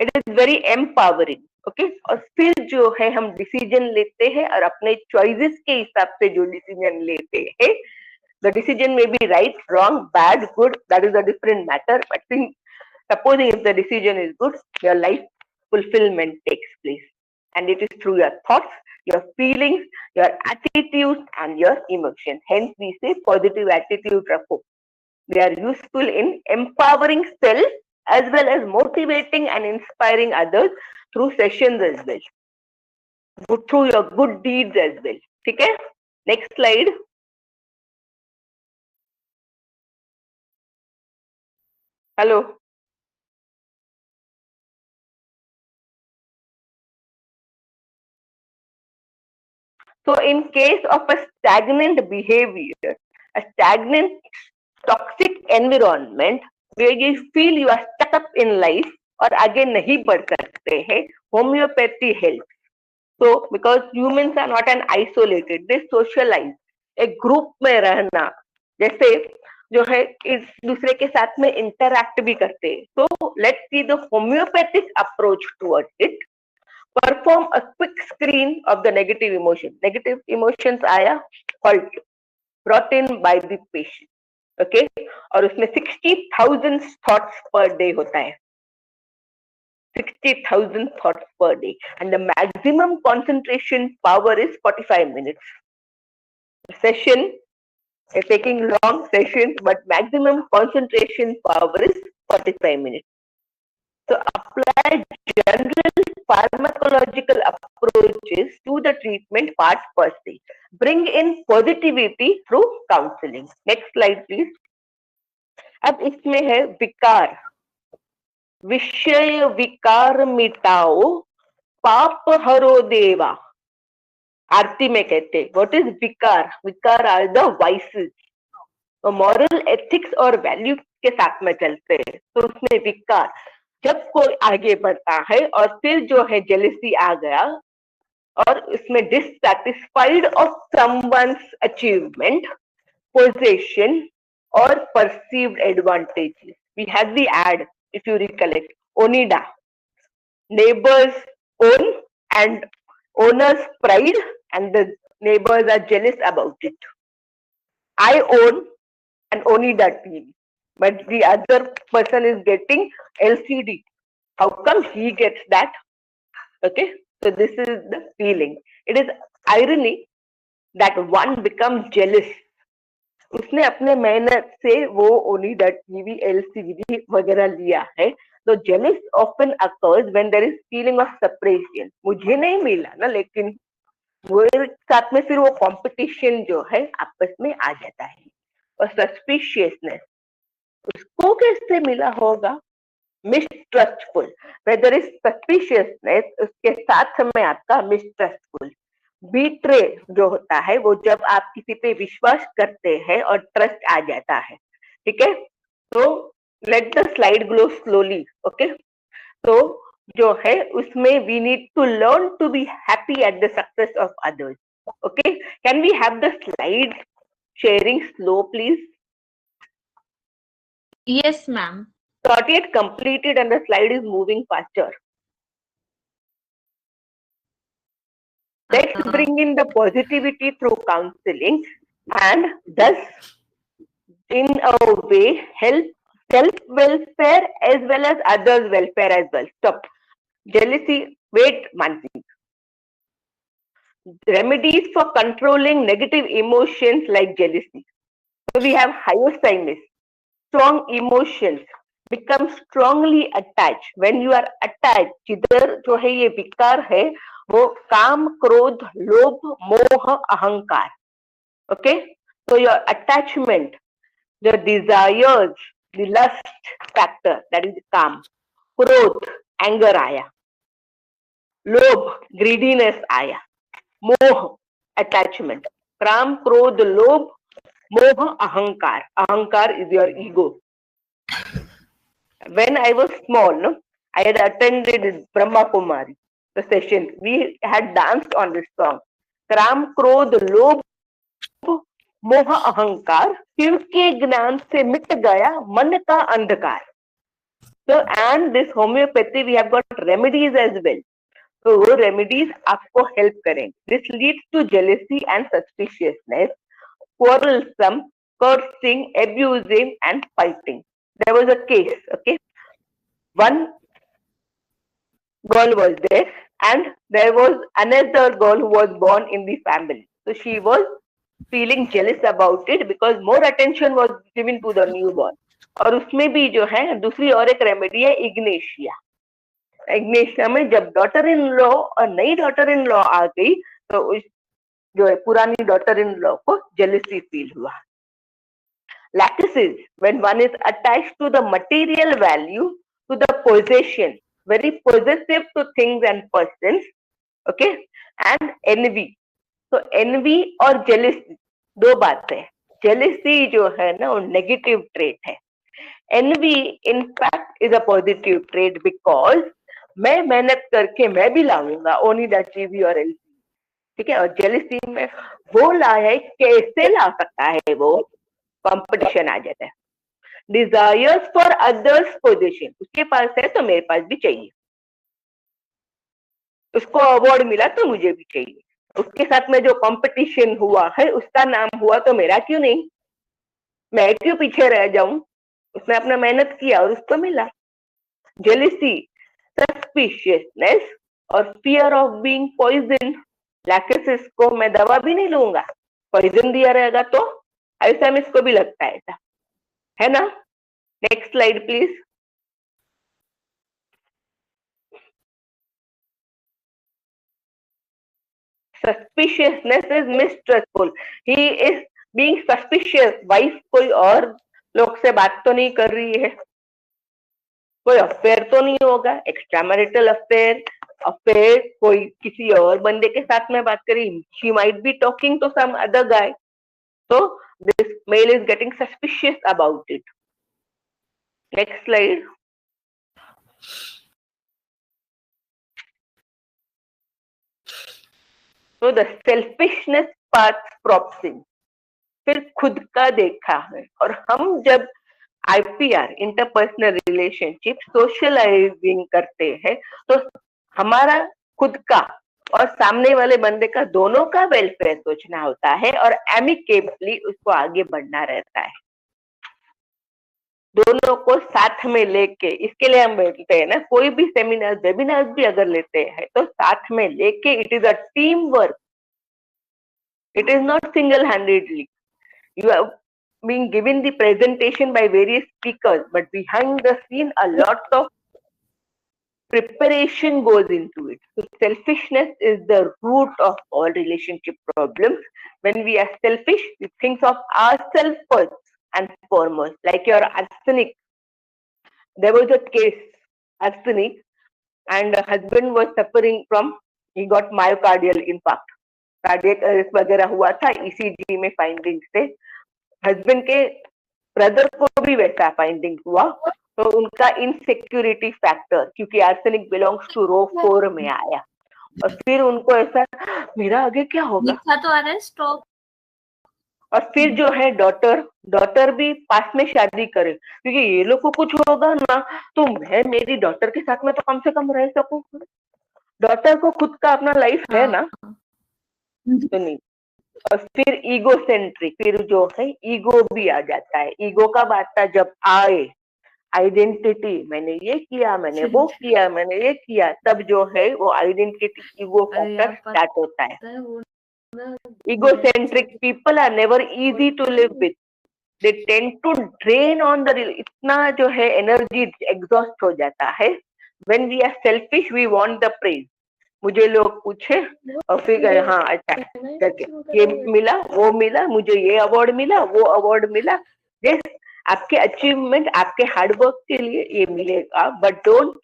It is very empowering. Okay, और फिर जो है हम डिसीजन लेते हैं और अपने चॉइसेस के हिसाब से जो डिसीजन लेते हैं, the decision may be right, wrong, bad, good, that is a different matter, but supposing if the decision is good, your life fulfillment takes place, and it is through your thoughts, your feelings, your attitudes, and your emotions. Hence we say positive attitude रखो. They are useful in empowering self as well as motivating and inspiring others through sessions as well, through your good deeds as well. ठीक है, next slide. Hello. So in case of a stagnant behavior, a stagnant toxic environment where you feel you are stuck up in life और आगे नहीं बढ़ सकते हैं, homeopathy helps. So because humans are not an isolated, they socialize. एक group में रहना, जैसे जो है इस दूसरे के साथ में इंटरैक्ट भी करते हैं. So let's see the homeopathic approach towards it. Perform a quick screen of the negative emotion. Negative emotions आया, halt, brought in by the patient. Okay, और उसमें 60,000 थॉट्स पर डे होता है, 60,000 thoughts per day, and the maximum concentration power is 45 minutes. Session taking long sessions, but maximum concentration power is 45 minutes. So apply general pharmacological approaches to the treatment part per se. Bring in positivity through counseling. Next slide please. अब इसमें है विकार. विषय विकार मिटाओ, पाप हरो देवा. आरती में कहते हैं व्हाट इज विकार. विकार आर द वाइसेस. तो मॉरल एथिक्स और वैल्यू के साथ में चलते हैं, तो उसमें विकार, जब कोई आगे बढ़ता है और फिर जो है जेलसी आ गया और उसमें dissatisfied of someone's achievement, position or perceived advantages. We had the ad, if you recollect, Onida. Neighbors own and owner's pride, and the neighbors are jealous about it. I own an Onida TV, but the other person is getting LCD. How come he gets that? Okay, so this is the feeling. It is irony that one becomes jealous. उसने अपने मेहनत से वो Onida TV, LCD वगैरह लिया है. तो jealous often occurs when there is feeling of separation. मुझे नहीं मिला ना, लेकिन वो साथ में फिर वो कंपटीशन जो है आपस में आ जाता है. और सस्पिशियसनेस, उसको कैसे मिला होगा? मिसट्रस्टफुल. वेदर इज सस्पिशियसनेस, उसके साथ में आपका मिसट्रस्टफुल. बीट्रे जो होता है वो जब आप किसी पे विश्वास करते हैं और ट्रस्ट आ जाता है. ठीक है, तो let the slide glow slowly. Okay, तो जो है उसमें we need to learn to be happy at the success of others. Okay, can we have the slide sharing slow please? Yes, ma'am. Not yet completed and the slide is moving faster. Let's bring in the positivity through counseling and thus in a way help self-welfare as well as others' welfare as well. Stop. Jealousy. Wait, Mansi. Remedies for controlling negative emotions like jealousy. So we have hyoscyamus. Strong emotions become strongly attached. When you are attached, जिधर जो है ये विकार है वो काम, क्रोध, लोभ, मोह, अहंकार. Okay, so your attachment, the desires, the lust factor, that is काम. क्रोध, anger आया. लोभ, greediness आया. मोह, attachment. काम, क्रोध, लोभ, मोह, अहंकार. Ahankar is your ego. When I was small, no, I had attended Brahma Kumari, the session. We had danced on this song. Kram, Krodh, Lobh, मोह, अहंकार, शिव के ज्ञान से मिट गया मन का अंधकार. So and this homeopathy we have got remedies as well. तो वो रेमेडीज आपको हेल्प करेंगे. This leads to jealousy and suspiciousness, quarrelsome, cursing, abusing, and fighting. There was a case, okay? One girl was there, and there was another girl who was born in the family. So she was feeling jealous about it because more attention was given to the newborn. और उसमें भी जो है दूसरी और एक remedy है Ignatia. Ignatia में जब डॉटर इन लॉ और नई डॉटर इन लॉ आ गई तो उस जो है पुरानी डॉटर इन लॉ को जेलसी फील हुआ. Lachesis, when one is attached to the material value, to the possession, very possessive to things and persons, okay, and envy. So envy और jealousy दो बातें हैं. Jealousy जो है ना वो negative trait है. Envy in fact is a positive trait because मैं मेहनत करके मैं भी लाऊंगा, only that achieve your LC. ठीक है. और jealousy में वो लाए कैसे ला सकता है वो, कंपटीशन आ जाता है. डिजायर्स फॉर अदर्स पोजीशन, उसके पास है तो मेरे पास भी चाहिए, उसको अवार्ड मिला तो मुझे भी चाहिए, उसके साथ में जो कंपटीशन हुआ है उसका नाम हुआ तो मेरा क्यों नहीं, मैं क्यों पीछे रह जाऊं, उसने अपना मेहनत किया और उसको मिला. जेलिसी, सस्पिशियसनेस और fear of being poison. Lachesis को मैं दवा भी नहीं लूंगा, पॉइजन दिया रहेगा तो ऐसा में इसको भी लगता है ऐसा है ना. Next slide please. Suspiciousness is mistrustful. He is being suspicious. Wife कोई और लोग से बात तो नहीं कर रही है, कोई अफेयर तो नहीं होगा, एक्स्ट्रा मैरिटल अफेयर, अफेयर कोई किसी और बंदे के साथ में बात करी. She might be talking to some other guy. So this male is getting suspicious about it. Next slide. So the selfishness part props in. फिर खुद का देखा है. और हम जब IPR इंटरपर्सनल रिलेशनशिप सोशलाइजिंग करते हैं तो हमारा खुद का और सामने वाले बंदे का दोनों का वेलफेयर सोचना होता है और एमिकेबली उसको आगे बढ़ना रहता है, दोनों को साथ में लेके. इसके लिए हम बोलते हैं ना, कोई भी सेमिनार वेबिनार भी अगर लेते हैं तो साथ में लेके. It is a team work, it is not single handedly. You are being given the presentation by various speakers, but behind the scene a lot of preparation goes into it. So selfishness is the root of all relationship problems. When we are selfish, we think of ourselves first and foremost. Like your arsenic. There was a case, arsenic, and the husband was suffering from, he got myocardial infarct. Cardiac arrest वगैरह हुआ था, ECG में finding से. Husband के brother को भी वैसा finding हुआ. तो उनका इनसिक्योरिटी फैक्टर, क्योंकि आर्सेनिक बिलोंग्स टू रो 4 में आया, और फिर उनको ऐसा मेरा आगे क्या होगा तो आ रहा है स्टॉप. और फिर जो है डॉटर भी पास में शादी करे, क्योंकि ये लोग को कुछ होगा ना तो मैं मेरी डॉटर के साथ में तो कम से कम रह सकूं. डॉटर को खुद का अपना लाइफ है ना, तो नहीं. और फिर ईगो सेंट्रिक, फिर जो है ईगो भी आ जाता है. ईगो का बात जब आए, आइडेंटिटी, मैंने ये किया, मैंने वो किया, मैंने ये किया, तब जो है वो आइडेंटिटी ईगो फैक्टर स्टार्ट होता है. Egocentric people are never easy to live with. They tend to drain on the, इतना जो है एनर्जी एग्जॉस्ट हो जाता है. When we are selfish, we want the praise. मुझे लोग पूछे और फिर गए हाँ अच्छा करके, ये मिला वो मिला, मुझे ये अवार्ड मिला वो अवार्ड मिला. yes, आपके अचीवमेंट आपके हार्डवर्क के लिए ये मिलेगा, but don't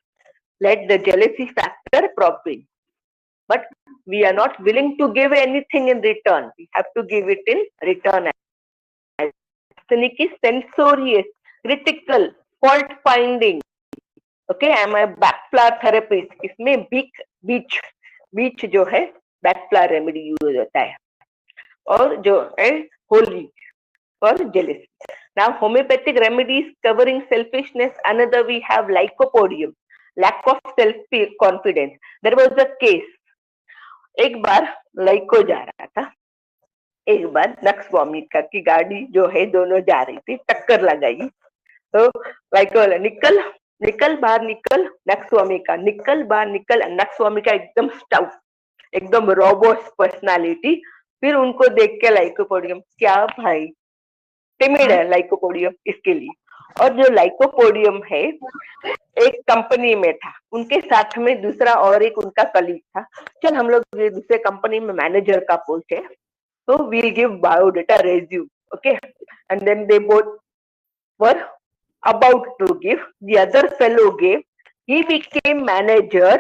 let the jealousy factor prop in. But we are not willing to give anything in return. We have to give it in return. Arsenic is censorious, critical, fault finding. Okay, I am a backflower therapist. इसमें बीच जो है backflower remedy use होता है, और जो है होली और jealousy. Now, homeopathic remedies covering selfishness. Another we have lycopodium, lack of self-confidence. There was a case. एक बार लाइको जा रहा था, एक बार नक्सवामी का की गाड़ी जो है दोनों जा रही थी, टक्कर लगाई तो लाइको निकल निकल बाहर निकल, नक्सवामी का निकल बाहर निकल, नक्सवामी का एकदम स्टाउट, एकदम रोबोट पर्सनालिटी। फिर उनको देख के लाइकोपोडियम, क्या भाई टिमिड है लाइकोपोडियम इसके लिए। और जो लाइकोपोडियम है एक कंपनी में था, उनके साथ में दूसरा और एक उनका कलीग था। चल हम लोग ये दूसरे कंपनी में मैनेजर का पोस्ट है, तो we'll give biodata resume, okay, and then they both were about to give. The other fellow gave, he became manager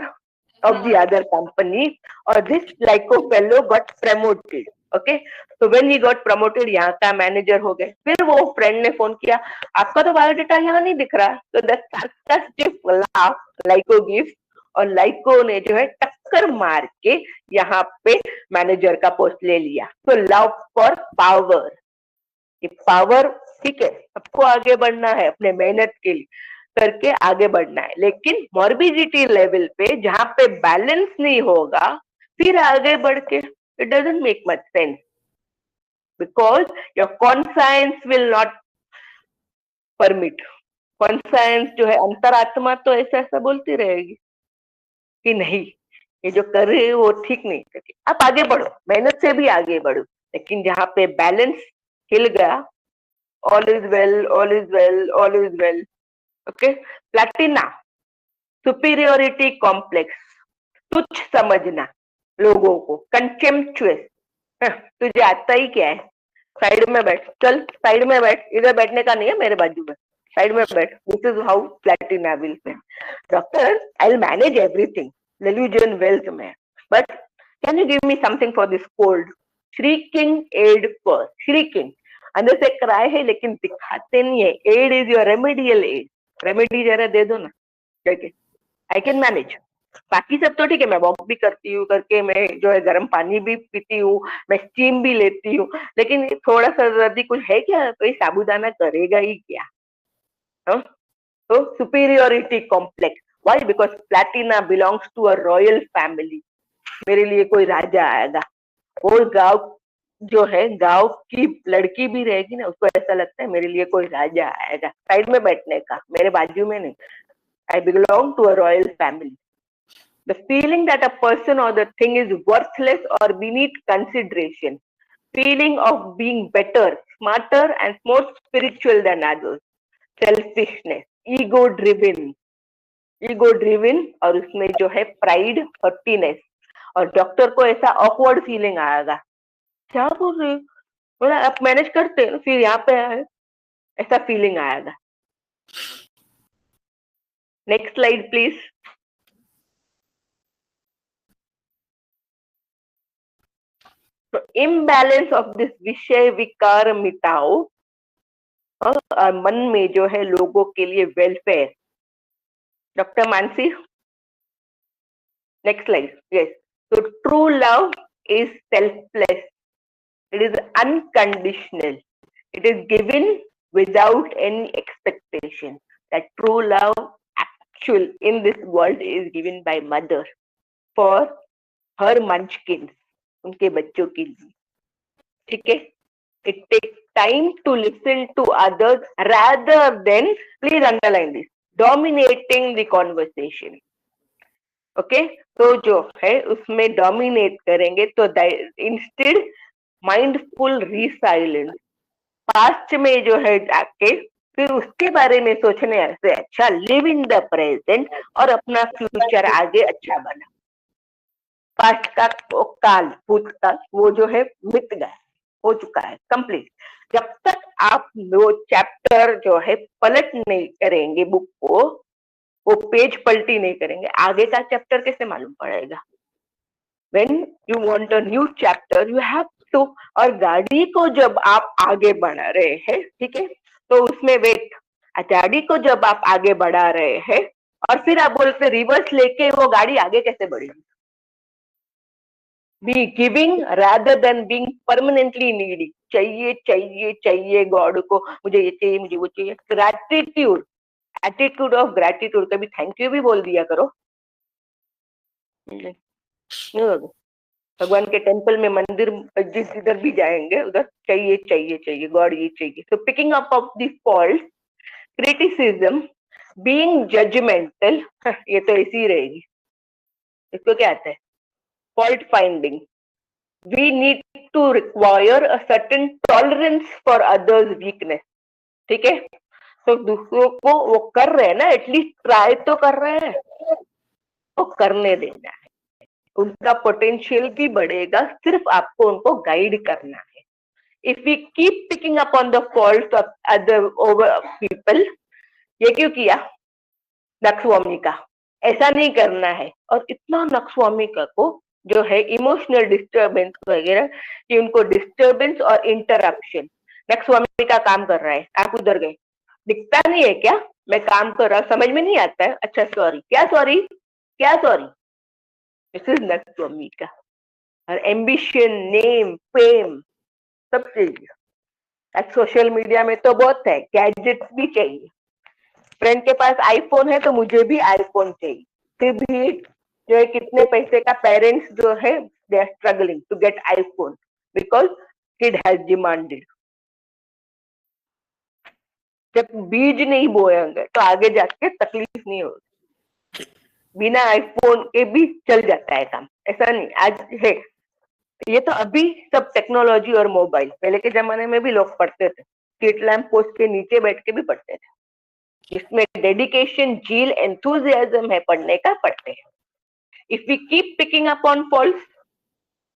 of the other company, or this lyco fellow got promoted, okay. So when he got promoted, यहाँ का manager हो गए। फिर वो friend ने phone किया, आपका तो बायोडाटा यहाँ नहीं दिख रहा। तो दैट sarcastic laugh लाइको गिव्स, और लाइको ने जो है टक्कर मार के यहाँ पे मैनेजर का पोस्ट ले लिया। तो लव फॉर पावर, ये पावर ठीक है, सबको आगे बढ़ना है, अपने मेहनत के लिए करके आगे बढ़ना है, लेकिन मॉर्बिडिटी लेवल पे जहां पे बैलेंस नहीं होगा फिर आगे बढ़ के it doesn't make much sense, because your conscience will not permit. Conscience जो है अंतरात्मा तो ऐसा ऐसा बोलती रहेगी कि नहीं ये जो कर रहे हो वो ठीक नहीं करके आप आगे बढ़ो, मेहनत से भी आगे बढ़ो, लेकिन जहां पे बैलेंस हिल गया, all is well all is well all is well, okay. Platina, superiority complex, तुच्छ समझना लोगों को, कंटेम्पचुअस, तुझे आता ही क्या है, साइड में बैठ, चल साइड में बैठ, इधर बैठने का नहीं है मेरे बाजू में, साइड में बैठ। This is how Platina will say, doctor I will manage everything, delusion wealth में, but can you give me something for this cold? Shrieking aid first, shrieking, अंदर से क्राई है लेकिन दिखाते नहीं है। Aid is your remedial aid, remedy जरा दे दो ना, ठीक, आई कैन मैनेज। बाकी सब तो ठीक है, मैं वॉक भी करती हूँ करके, मैं जो है गर्म पानी भी पीती हूँ, मैं स्टीम भी लेती हूँ, लेकिन थोड़ा सा सर्दी कुछ है क्या, तो ये साबुदाना करेगा ही क्या। तो superiority complex, why? Because platina belongs to a royal family, मेरे लिए कोई राजा आएगा। वो गांव जो है, गांव की लड़की भी रहेगी ना, उसको ऐसा लगता है मेरे लिए कोई राजा आएगा, साइड में बैठने का, मेरे बाजू में नहीं। I belong to a royal family. The feeling that a person or the thing is worthless or beneath consideration, feeling of being better, smarter and more spiritual than others, selfishness, ego driven, और उसमें जो है pride, हर्टीनेस, और doctor को ऐसा awkward feeling आएगा, क्या बोल रहे हो, बोला आप मैनेज करते हैं, फिर यहाँ पे आए ऐसा फीलिंग आएगा। Next slide please. तो इम्बैलेंस ऑफ दिस विषय विकार मिटाओ, और मन में जो है लोगों के लिए welfare. Doctor Mansi, next slide. Yes, तो true love is selfless, it is unconditional, it is given without any expectation. That true love actual in this world is given by mother for her munchkins, उनके बच्चों के लिए, ठीक है। It takes time to listen to others rather than, please underline this, dominating the conversation, okay। तो जो है उसमें dominate करेंगे तो instead mindful resilience, पास्ट में जो है जाके फिर उसके बारे में सोचने से अच्छा लिव इन द प्रेजेंट और अपना फ्यूचर आगे अच्छा बना। पास्ट का वो काल, भूतकाल, वो जो है मिट गया, हो चुका है कंप्लीट। जब तक आप वो चैप्टर जो है पलट नहीं करेंगे बुक को, वो पेज पलटी नहीं करेंगे, आगे का चैप्टर कैसे मालूम पड़ेगा। When you want a new chapter, you have to, और गाड़ी को जब आप आगे बढ़ा रहे हैं, ठीक है, तो उसमें वेट, गाड़ी को जब आप आगे बढ़ा रहे हैं और फिर आप बोलते रिवर्स लेके वो गाड़ी आगे कैसे बढ़ेगी, be giving rather than being permanently needy. चाहिए चाहिए चाहिए गॉड को, मुझे ये चाहिए, मुझे वो चाहिए. Gratitude, attitude of gratitude. कभी थैंक यू भी बोल दिया करो. भगवान के टेम्पल में, मंदिर, जिस इधर भी जाएंगे उधर चाहिए चाहिए चाहिए, गॉड ये चाहिए. So picking up of the fault, criticism, being judgemental. ये तो ऐसी रहेगी. इसको क्या आता है? Fault finding. We need to require a certain tolerance for others weakness. ठीक है. तो दूसरों को वो कर रहे हैं ना, एटलीस्ट ट्राई तो कर रहे हैं, तो करने देना है. उनका पोटेंशियल भी बढ़ेगा, सिर्फ आपको उनको गाइड करना है. If we keep picking up on the fault of other over people. ये क्यों किया नक्सवामी का? ऐसा नहीं करना है. और इतना नक्सवामी का को जो है इमोशनल डिस्टर्बेंस वगैरह, कि उनको डिस्टर्बेंस और इंटरप्शन. नक्सवामी का काम कर रहा है, आप उधर गए, दिखता नहीं है क्या मैं काम कर रहा हूँ, समझ में नहीं आता है, अच्छा सॉरी, क्या सॉरी, क्या सॉरी. दिस इज नक्सवामी का. और एम्बिशन, नेम, फेम, सब चाहिए. आज सोशल मीडिया में तो बहुत है, गैजेट्स भी चाहिए. फ्रेंड के पास आईफोन है तो मुझे भी आईफोन चाहिए. फिर भी जो है कितने पैसे का पेरेंट्स जो है, they are struggling to get iPhone because kid has demanded. जब बीज नहीं बोएंगे तो आगे जाके तकलीफ नहीं होगी. बिना आईफोन के भी चल जाता है काम, ऐसा नहीं. आज है ये तो अभी सब टेक्नोलॉजी और मोबाइल. पहले के जमाने में भी लोग पढ़ते थे, स्ट्रीट लैम्प पोस्ट के नीचे बैठ के भी पढ़ते थे. इसमें डेडिकेशन, जील, एंथुजियाज्म है, पढ़ने का पढ़ते हैं. If we keep picking up on faults,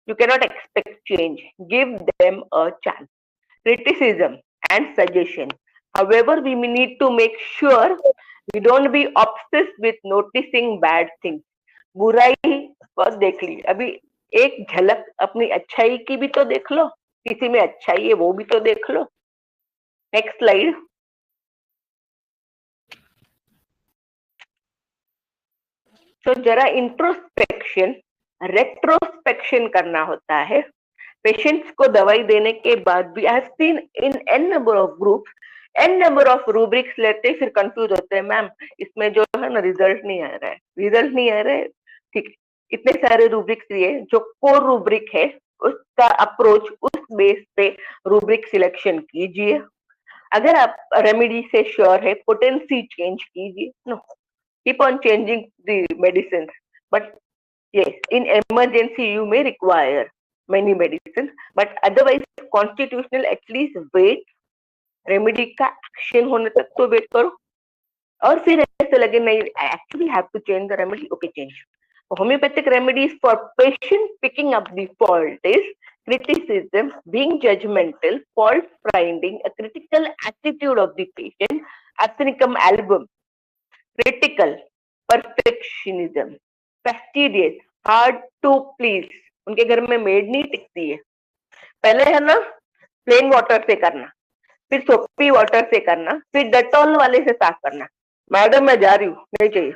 you cannot expect change. Give them a chance. Criticism and suggestion. However, we need to make sure we don't be obsessed with noticing bad things. बुराई बहुत देख ली, अभी एक झलक अपनी अच्छाई की भी तो देख लो. किसी में अच्छाई है वो भी तो देख लो. Next slide. तो जरा इंट्रोस्पेक्शन, रेट्रोस्पेक्शन करना होता है. पेशेंट्स को दवाई देने के बाद भी I have seen in n number of groups, n number of rubrics लेते फिर कंफ्यूज होते हैं, मैम इसमें जो है ना रिजल्ट नहीं आ रहा है, रिजल्ट नहीं आ रहा है. ठीक है, इतने सारे रूब्रिक्स लिए, जो कोर रूब्रिक है उसका अप्रोच, उस बेस पे रूब्रिक सिलेक्शन कीजिए. अगर आप रेमेडी से श्योर है, पोटेंसी चेंज कीजिए. No, keep on changing the medicine, but yes, in emergency you may require many medicines, but otherwise constitutional at least wait, remedy का एक्शन होने तक तो वेट करो. और फिर ऐसे लगे नहीं, I actually have to change the remedy, okay change. Homeopathic remedies for patient picking up the fault is criticism, being judgmental, fault finding, a critical attitude of the patient, Arsenicum album, critical, perfectionism, fastidious, hard to please. उनके घर में made नहीं टिकती है. पहले है ना plain water से करना, फिर सोपी वाटर से करना, फिर डेटॉल वाले से साफ करना. मैडम मैं जा रही हूँ, नहीं चाहिए.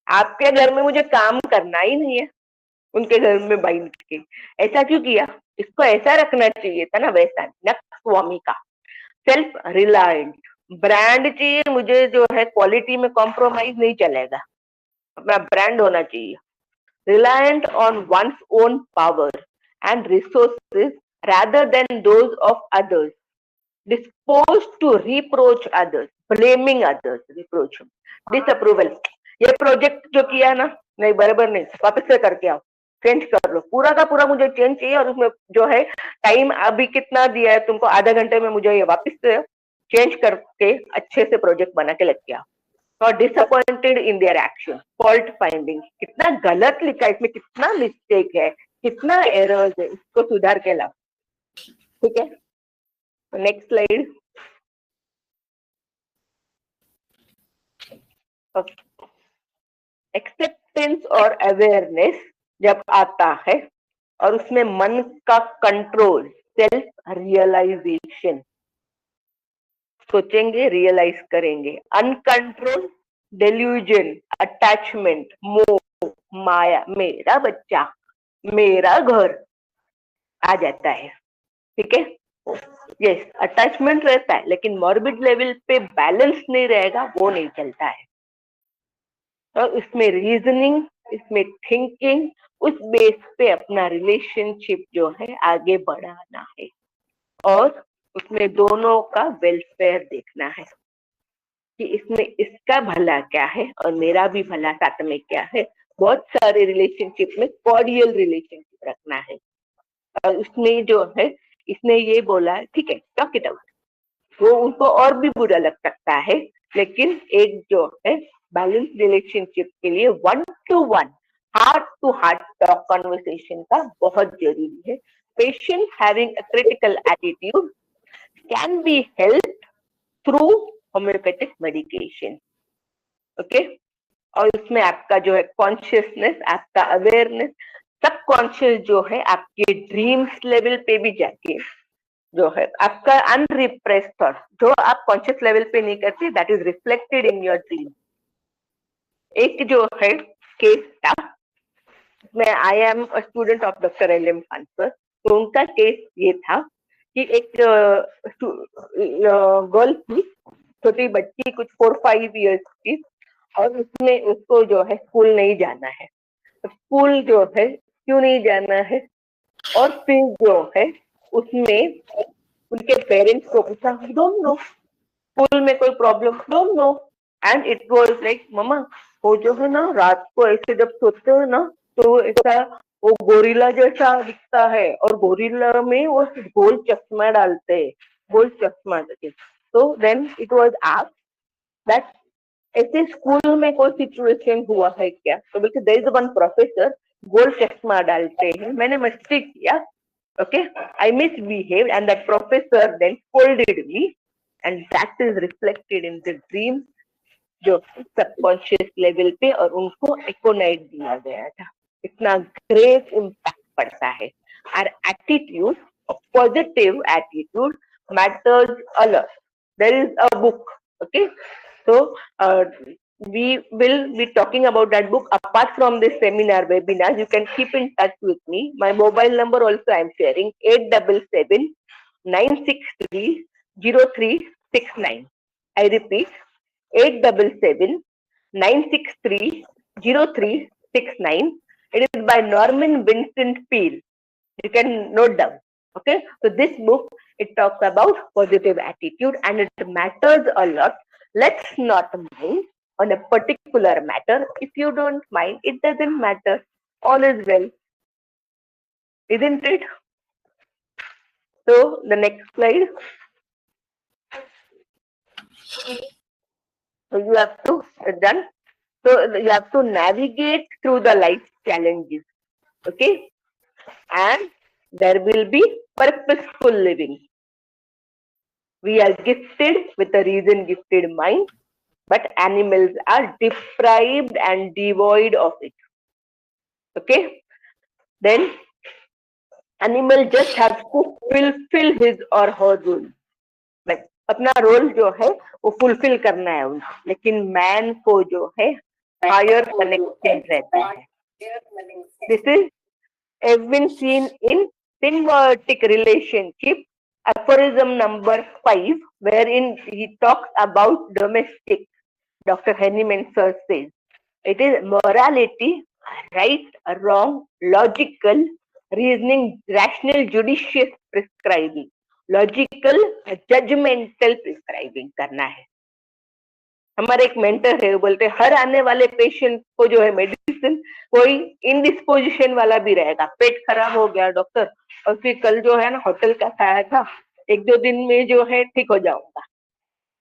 आपके घर में मुझे काम करना ही नहीं है, उनके घर में बाई के. ऐसा क्यों किया? इसको ऐसा रखना चाहिए था ना वैसा. नक्सवामी का सेल्फ रिलायंट ब्रांड चाहिए मुझे, जो है क्वालिटी में कॉम्प्रोमाइज नहीं चलेगा, अपना ब्रांड होना चाहिए. Reliant on one's own power and resources rather than those of others. Disposed to reproach others, blaming others, reproach, disapproval. ये प्रोजेक्ट जो किया ना, नहीं बराबर नहीं, वापस से करके आओ, चेंज कर लो, पूरा का पूरा मुझे चेंज चाहिए. और उसमें जो है टाइम अभी कितना दिया है तुमको, आधा घंटे में मुझे ये वापस से चेंज करके अच्छे से प्रोजेक्ट बना के लेके आओ. और disappointed in their action, fault finding, कितना गलत लिखा है इसमें, कितना मिस्टेक है, कितना एरर्स है, इसको सुधार के लाओ. ठीक है, नेक्स्ट स्लाइड. एक्सेप्टेंस और अवेयरनेस जब आता है, और उसमें मन का कंट्रोल, सेल्फ रियलाइजेशन, सोचेंगे रियलाइज करेंगे. अनकंट्रोल, डेल्यूजन, अटैचमेंट, मोह, माया, मेरा बच्चा, मेरा घर आ जाता है, ठीक है। यस, अटैचमेंट रहता है, लेकिन मॉर्बिड लेवल पे बैलेंस नहीं रहेगा, वो नहीं चलता है। तो इसमें रीजनिंग, इसमें थिंकिंग, उस बेस पे अपना रिलेशनशिप जो है आगे बढ़ाना है, और उसमें दोनों का वेलफेयर देखना है कि इसमें इसका भला क्या है और मेरा भी भला साथ में क्या है। बहुत सारे रिलेशनशिप में कॉर्डियल रिलेशनशिप रखना है। और उसमें जो है, इसने ये बोला, ठीक है, टॉक इट आउट, वो उनको और भी बुरा लग सकता है, लेकिन एक जो है बैलेंस रिलेशनशिप के लिए 1-to-1 heart to heart talk conversation का बहुत जरूरी है। Patient having a critical attitude can be help through homeopathic medication, okay. और उसमें आपका जो है कॉन्शियसनेस, आपका अवेयरनेस, सब कॉन्शियस जो है आपके ड्रीम्स लेवल पे भी जाके जो है आपका अनरिप्रेस्ड थॉट जो आप कॉन्शियस लेवल पे नहीं करते, that is reflected in your dream. एक जो है केस था, मैं I am a student of doctor LM. Khan sir, तो उनका केस ये था कि एक गर्ल थी, छोटी बच्ची, कुछ 4-5 ईयर्स की, और उसने उसको जो है स्कूल नहीं जाना है। स्कूल जो है क्यों नहीं जाना है, और फिर जो है उसने उनके पेरेंट्स को पूछा, डोंट नो, स्कूल में कोई problem, don't know. And it was like, mamma वो जो है ना रात को ऐसे जब सोते हो ना, तो ऐसा वो गोरिल्ला जैसा दिखता है, और गोरिल्ला में वो गोल चश्मा डालते हैं, गोल चश्मा डालते। तो then it was asked that ऐसे स्कूल में कोई सिचुएशन हुआ है क्या, तो बोलते देयर इज वन प्रोफेसर गोल चश्मा डालते हैं, मैंने मस्ती किया, okay, I misbehaved and that professor then scolded me, and that is reflected in the dream जो सबकॉन्शियस लेवल पे, और उनको एकोनाइट दिया गया था। इतना ग्रेट इम्पैक्ट पड़ता है। और attitude, positive attitude matters a lot. There is a book, okay, so we will be talking about that book apart from this seminar webinar. You can keep in touch with me. My mobile number also I am sharing, 877-963-0369. I repeat, 877-963-0369. It is by Norman Vincent Peale. You can note down. Okay, so this book, it talks about positive attitude, and it matters a lot. Let's not mind on a particular matter. If you don't mind, it doesn't matter. All is well, isn't it? So the next slide. So you have to done. So you have to navigate through the life challenges. Okay, and there will be purposeful living. We are gifted with a reason gifted mind, but animals are deprived and devoid of it. Okay, then animal just has to fulfill his or her role. Like अपना role जो है वो fulfil करना है उनको, लेकिन man को जो है हायर कनेक्टेड रहता है। This is has been seen in symbiotic relationship, aphorism number 5, wherein he talks about domestic. Dr. Henneman Sir says it is morality, right, wrong, logical, reasoning, rational, judicious prescribing, logical, judgmental prescribing करना है। हमारे एक mentor है, वो बोलते हैं हर आने वाले पेशेंट को जो है मेडिसिन, कोई इनडिस्पोजिशन वाला भी रहेगा, पेट खराब हो गया डॉक्टर, और फिर कल जो है ना होटल का खाया था, 1-2 दिन में जो है ठीक हो जाऊंगा,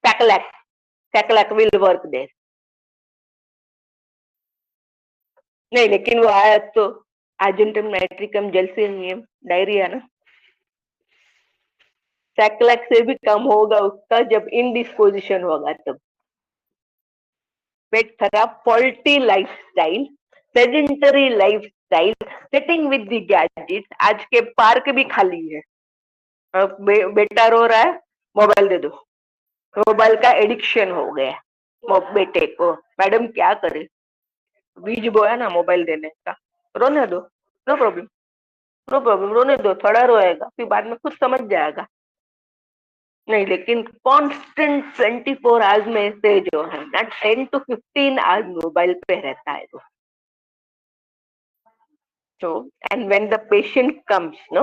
सैकलैक, सैकलैक विल वर्क देयर। नहीं, लेकिन वो आया तो आर्जेंटम नाइट्रिकम जलसेनियम डायरिया ना, सैकलैक से भी कम होगा उसका जब इनडिस्पोजिशन होगा तब। पेट खराब, faulty lifestyle, sedentary lifestyle, sitting with the gadgets. आज के पार्क भी खाली है, बेटा रो रहा है, मोबाइल दे दो, मोबाइल का एडिक्शन हो गया बेटे को। मैडम क्या करे, बीज बोया ना मोबाइल देने का, रोने दो। नो प्रॉब्लम, नो प्रॉब्लम, रोने दो, थोड़ा रोएगा फिर बाद में खुद समझ जाएगा। नहीं, लेकिन कांस्टेंट 24 आवर्स में से जो है ना 10 to 15 आवर्स मोबाइल पे रहता है वो। So, and when the patient comes, no,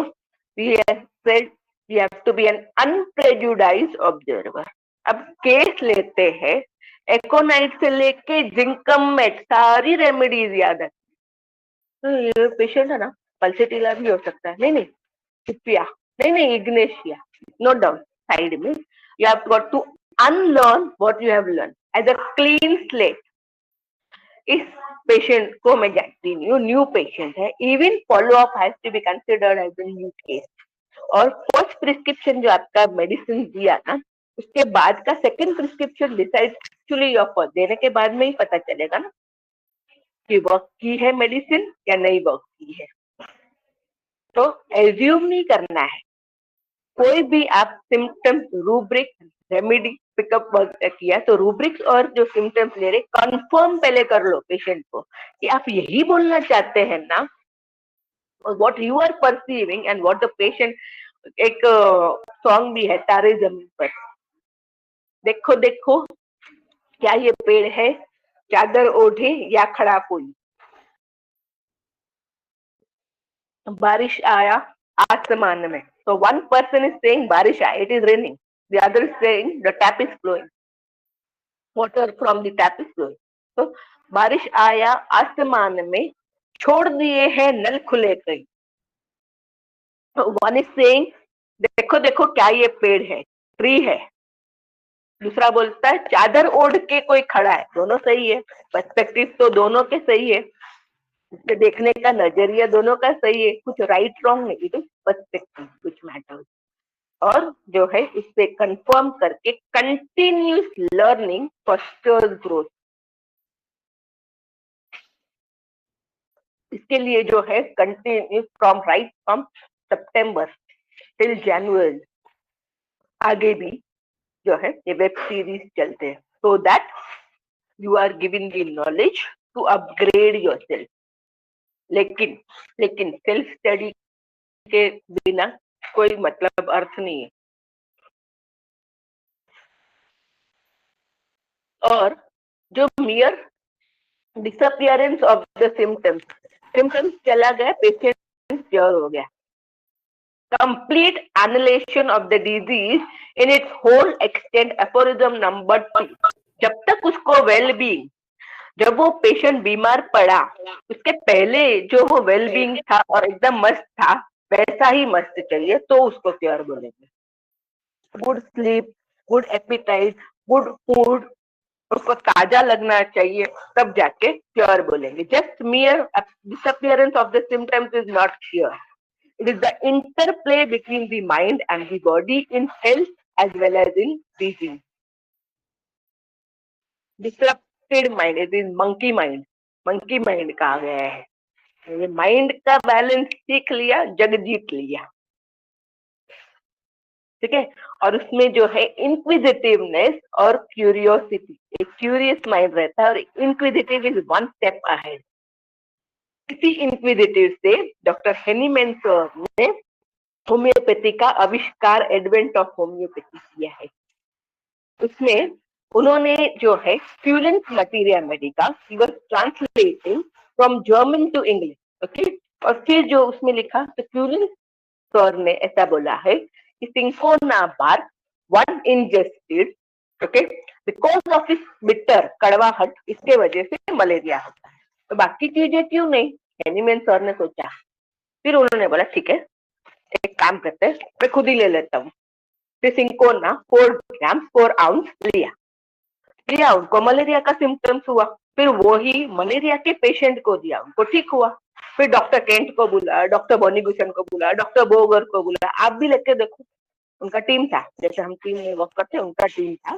we have said we have to be an unprejudiced observer. अब केस लेते हैं, एकोनाइट से लेके जिंकमेट सारी रेमेडीज याद है। तो ये पेशेंट है ना, पल्सेटिला भी हो सकता है, नहीं नहीं चिपिया, नहीं नहीं इग्नेशिया, नोट डाउन साइड में। You have got to unlearn what you have learn as a clean slate. इस पेशेंट को मैं जानती नहीं हूँ, न्यू पेशेंट है, even follow up has to be considered as a new case. और first prescription जो आपका मेडिसिन दिया ना, उसके बाद का second prescription decide actually your first, देने के बाद में ही पता चलेगा ना कि वर्क की है मेडिसिन या नहीं वर्क की है। तो एज्यूम नहीं करना है। कोई भी आप सिम्टम्स, रूब्रिक, रेमेडी पिकअप किया तो रूब्रिक्स और जो सिम्टम्स ले रहे कंफर्म पहले कर लो पेशेंट को कि आप यही बोलना चाहते हैं ना, what you are perceiving and what the patient. एक सॉन्ग भी है तारे जमीन पर, देखो देखो क्या ये पेड़ है, चादर ओढ़े या खड़ा कोई, बारिश आया आसमान में। So one person is saying बारिश आया, it is raining. The other is saying the tap is flowing. Water from the tap is flowing. So बारिश आया आसमान में, छोड़ दिए हैं नल खुले कई। So one is saying देखो देखो क्या ये पेड़ है, ट्री है। दूसरा बोलता है चादर ओढ़ के कोई खड़ा है। दोनों सही है, पर्सपेक्टिव तो दोनों के सही है, देखने का नजरिया दोनों का सही है, कुछ राइट रॉन्ग नहीं, it is perspective which matters. और जो है इससे कंफर्म करके कंटिन्यूस लर्निंग फॉस्टर्स ग्रोथ। इसके लिए जो है कंटिन्यूस फ्रॉम सितंबर टिल जनवरी आगे भी जो है ये वेब सीरीज चलते हैं, so that you are giving the knowledge to upgrade yourself. लेकिन लेकिन सेल्फ स्टडी के बिना कोई मतलब अर्थ नहीं है। और जो mere disappearance of the symptoms, symptoms चला गया, पेशेंट क्योर हो गया, complete analysis of the disease in its whole extent, aphorism number 2। जब तक उसको वेल बीइंग, जब वो पेशेंट बीमार पड़ा उसके पहले जो वो वेल बीइंग था और एकदम मस्त था वैसा ही मस्त चाहिए तो उसको क्योर बोलेंगे। Good sleep, good appetite, good food, उसको ताजा लगना चाहिए, तब जाके क्योर बोलेंगे। Just mere disappearance of the symptoms is not cure. It is the interplay between the mind and the body in health as well as in disease. Disrupted mind, it is monkey mind, monkey mind कहा गया है। ये mind का balance सीख लिया, जग जीत लिया, ठीक है। और उसमें जो है इंक्विजिटिवनेस और क्यूरियोसिटी, एक क्यूरियस माइंड रहता है और inquisitive is one step ahead. इसी इंक्विजिटिव से डॉक्टर हेनीमैन सर ने होम्योपैथी का आविष्कार, एडवेंट ऑफ होम्योपैथी किया है। उसमें उन्होंने जो है फ्यूलेंस materia medica, he was translating from German to English, okay. और फिर जो उसमें लिखा तो फ्यूलेंस सर ने ऐसा बोला है कि cinchona bar one ingested, okay, because of इस बिटर, कड़वाहट, इसके वजह से मलेरिया होता है। तो बाकी चीजें क्यों नहीं, हेनीमैन सर ने सोचा। फिर उन्होंने बोला ठीक है, एक काम करते हैं, मैं खुद ही ले लेता हूँ। फिर सिंकोना 4 ग्राम 4 आउंस लिया, उनको मलेरिया का सिम्टम्स हुआ। फिर वो ही मलेरिया के पेशेंट को दिया, उनको ठीक हुआ। फिर डॉक्टर केंट को बुला, डॉक्टर बोनीभूषण को बुला, डॉक्टर बोगर को बुला, आप भी लेके देखो। उनका टीम था, जैसे हम टीम में वर्क करते हैं उनका टीम था।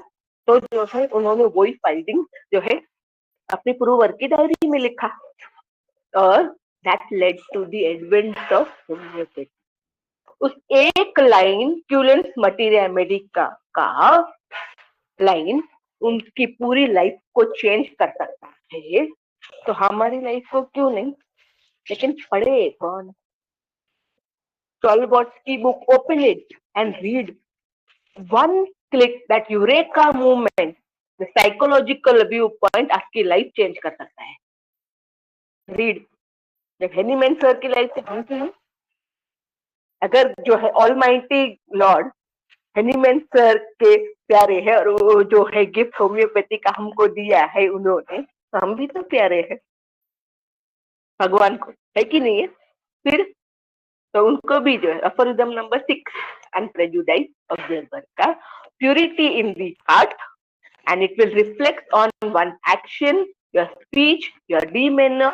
तो जो है उन्होंने वही फाइंडिंग जो है अपनी पूरी वर्क की डायरी में लिखा, और that led to the advent of homeopathy. उस एक लाइन क्यूलेंस मटीरिया मेडिका का लाइन उनकी पूरी लाइफ को चेंज कर सकता है, तो हमारी लाइफ को क्यों नहीं। लेकिन पढ़े कौन? Tolstoy's book, open it and read. One click, that eureka moment, the psychological viewpoint आपकी लाइफ चेंज कर सकता है. रीड. जब हेनीमैन सर की लाइफ से हम अगर जो है ऑलमाइटी लॉर्ड हेनीमैन सर के प्यारे है और वो जो है गिफ्ट होम्योपैथी का हमको दिया है उन्होंने, तो हम भी तो प्यारे हैं भगवान को, है कि नहीं है? फिर तो उनको भी जो है अफोरिज्म नंबर 6 अनप्रेजुडाइज ऑब्जर्वर का purity in the heart and it will reflect on one action, your speech, your demeanor,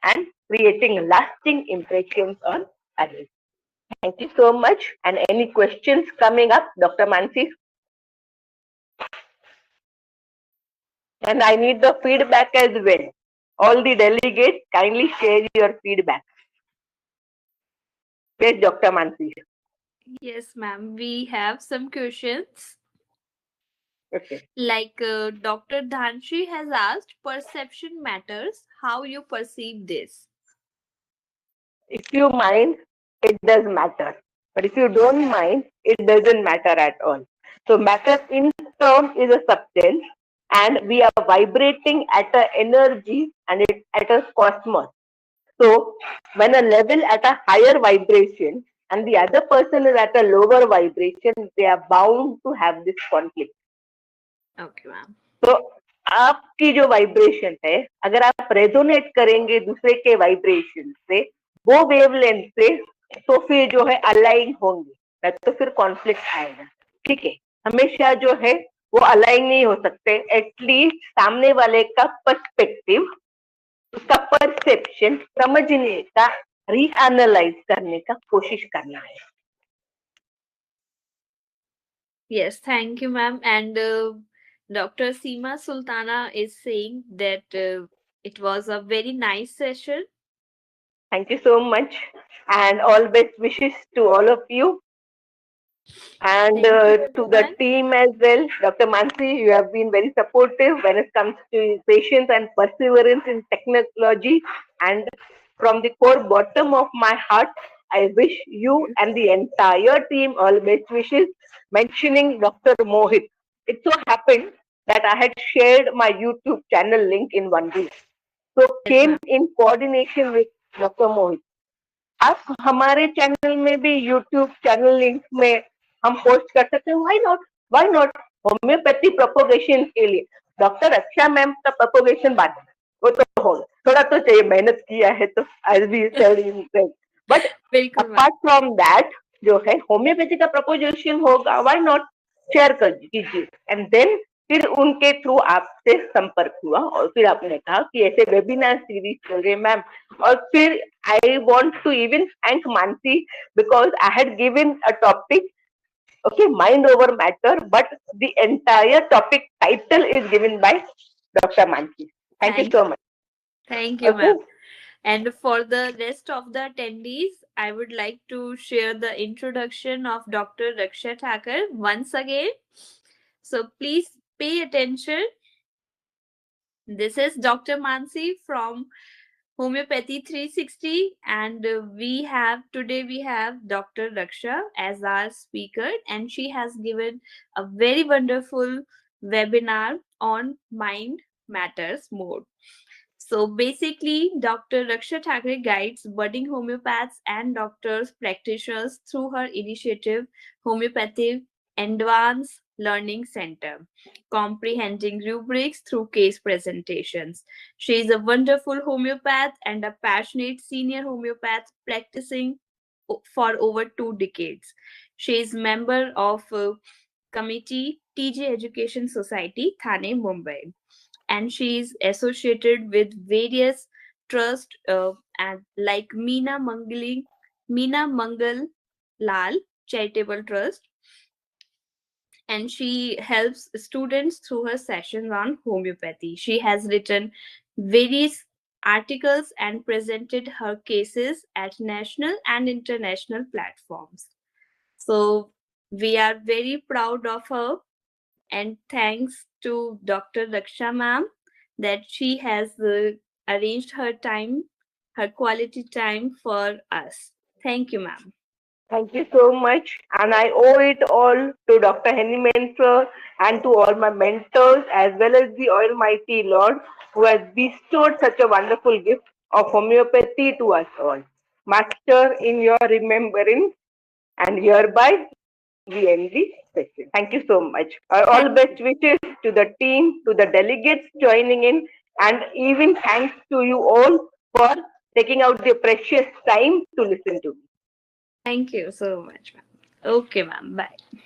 and creating lasting impressions on others. Thank you so much. And any questions coming up, Dr. Mansi? And I need the feedback as well. All the delegates, kindly share your feedback. Yes, Dr. Mansi. Yes, ma'am. We have some questions. Okay. Like Dr. Dhanshi has asked, perception matters. How you perceive this? If you mind, it does matter. But if you don't mind, it doesn't matter at all. So matter in term is a substance, and we are vibrating at an energy and it at a cosmos. So when a level at a higher vibration and the other person is at a lower vibration, they are bound to have this conflict. Okay, ma'am. तो आपकी जो vibration है, अगर आप resonate करेंगे दूसरे के vibration से, वो वेवलेंथ से, तो फिर जो है अलाइन होंगे, नहीं तो फिर कॉन्फ्लिक्ट आएगा. ठीक है, हमेशा जो है वो अलाइन नहीं हो सकते. एटलीस्ट सामने वाले का पर्सपेक्टिव, उसका परसेप्शन समझने का, रीएनालाइज करने का कोशिश करना है. Yes, thank you, ma'am. And Dr. Seema Sultana is saying that it was a very nice session. Thank you so much, and all best wishes to all of you. And to the team as well, Dr. Mansi, you have been very supportive when it comes to patience and perseverance in technology. And from the core bottom of my heart, I wish you and the entire team all best wishes. Mentioning Dr. Mohit, it so happened that I had shared my YouTube channel link in one week. So came in coordination with Dr. Mohit. आप हमारे channel में भी YouTube channel link में हम post कर सकते हैं. Why not homeopathy propagation के लिए डॉक्टर रक्षा मैम का प्रोपोगेशन बात है, वो तो हो थोड़ा तो चाहिए, मेहनत किया है तो as we said in that. But apart from that जो है होम्योपैथी का प्रोपोगेशन होगा, व्हाई नॉट शेयर कर कीजिए. एंड देन फिर उनके थ्रू आपसे संपर्क हुआ और फिर आपने कहा कि ऐसे वेबिनार सीरीज चल रहे मैम. और फिर I want to even thank Mansi because I had given a topic, okay, mind over matter, but the entire topic title is given by Dr. Mansi. Thank you so much. Thank you, ma'am. And for the rest of the attendees, I would like to share the introduction of Dr. Raksha Thakur once again. So please pay attention. This is Dr. Mansi from Homeopathy 360, and today we have Dr. Raksha as our speaker, and she has given a very wonderful webinar on mind matters more. So basically, Dr. Raksha Thakre guides budding homeopaths and doctors practitioners through her initiative Homeopathic Advanced Learning Center, comprehending rubrics through case presentations. She is a wonderful homeopath and a passionate senior homeopath practicing for over 2 decades. She is member of committee TJ Education Society, Thane, Mumbai, and she is associated with various trusts and like Meena Mangal Lal Charitable Trust, and she helps students through her sessions on homeopathy. She has written various articles and presented her cases at national and international platforms. So we are very proud of her, and thanks to Dr. Raksha ma'am that she has arranged her time, her quality time for us. Thank you, ma'am. Thank you so much. And I owe it all to Dr. Henny Mentor and to all my mentors as well as the Almighty Lord who has bestowed such a wonderful gift of homeopathy to us all. Master, in your remembrance, and hereby we end the session. Thank you so much. All best wishes to the team, to the delegates joining in, and even thanks to you all for taking out the precious time to listen to me. Thank you so much, ma'am. Okay, ma'am. Bye.